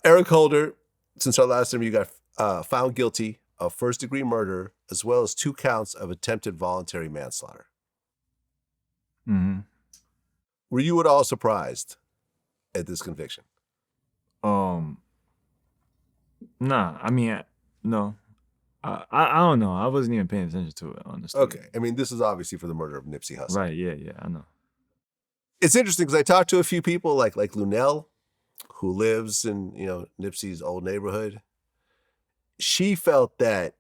Eric Holder, since our last interview, got found guilty of first-degree murder as well as 2 counts of attempted voluntary manslaughter. Mm-hmm. Were you at all surprised at this conviction? Nah. I mean, no. I don't know. I wasn't even paying attention to it, honestly. Okay. I mean, this is obviously for the murder of Nipsey Hussle. Right. Yeah. I know. It's interesting because I talked to a few people like Luenell, who lives in, Nipsey's old neighborhood. She felt that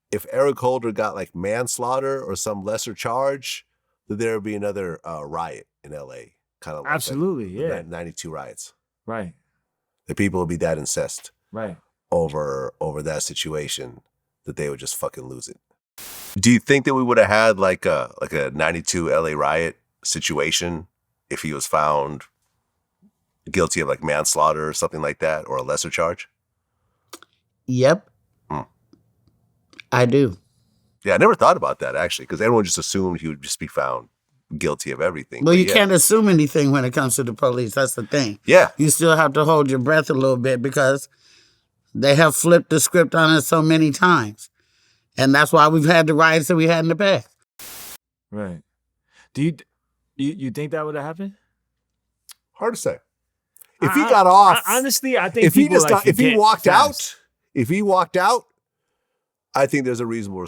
if Eric Holder got like manslaughter or some lesser charge, that there would be another riot in LA. Kind of like absolutely, the 92 riots. Right. The people would be that incensed. Right. Over that situation that they would just fucking lose it. Do you think that we would have had like a 92 LA riot situation if he was found guilty of like manslaughter or something like that, or a lesser charge? Yep. I do. Yeah, I never thought about that actually, because everyone just assumed he would just be found guilty of everything. Well, you can't assume anything when it comes to the police. That's the thing. Yeah. You still have to hold your breath a little bit because they have flipped the script on us so many times. And that's why we've had the riots that we had in the past. Right. Do you think that would have happened? Hard to say. If he got off, honestly, I think if he walked out, I think there's a reasonable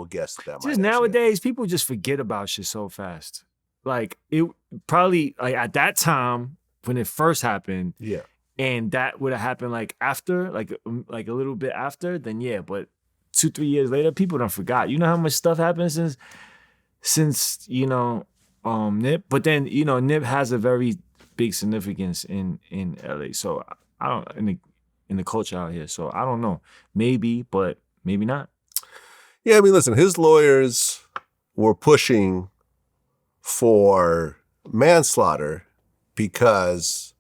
guess that might. Just nowadays, people just forget about shit so fast. Like it probably like at that time when it first happened. Yeah. And that would have happened like after, like a little bit after, then yeah. But 2-3 years later, people don't forgot. You know how much stuff happened since Nip. But then Nip has a very big significance in LA. So I don't in the culture out here. So I don't know. Maybe, but maybe not. Yeah, I mean, listen, his lawyers were pushing for manslaughter because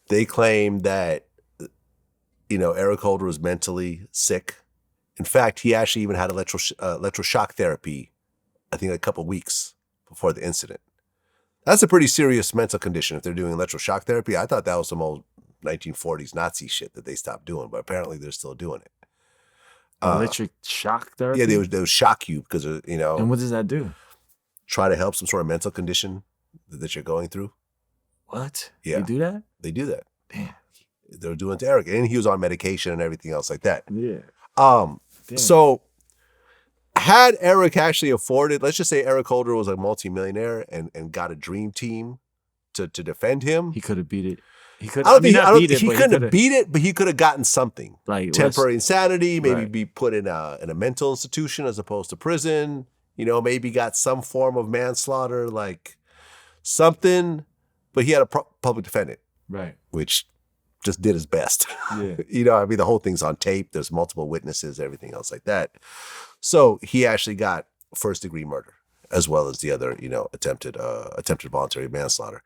they claimed that, Eric Holder was mentally sick. In fact, he actually even had electroshock therapy, I think a couple weeks before the incident. That's a pretty serious mental condition if they're doing electroshock therapy. I thought that was some old 1940s Nazi shit that they stopped doing, but apparently they're still doing it. Electric shock therapy? Yeah, they would shock you because, And what does that do? Try to help some sort of mental condition that you're going through. What? Yeah. They do that? They do that. Damn. They're doing it to Eric. And he was on medication and everything else like that. Yeah. So had Eric actually afforded, let's just say Eric Holder was a multimillionaire and got a dream team to defend him. He could have beat it. He could. He couldn't have beat it, but he could have gotten something like temporary insanity. Maybe be put in a mental institution as opposed to prison. Maybe got some form of manslaughter, like something. But he had a public defendant, right? Which just did his best. Yeah. The whole thing's on tape. There's multiple witnesses, everything else like that. So he actually got first-degree murder as well as the other, attempted voluntary manslaughter.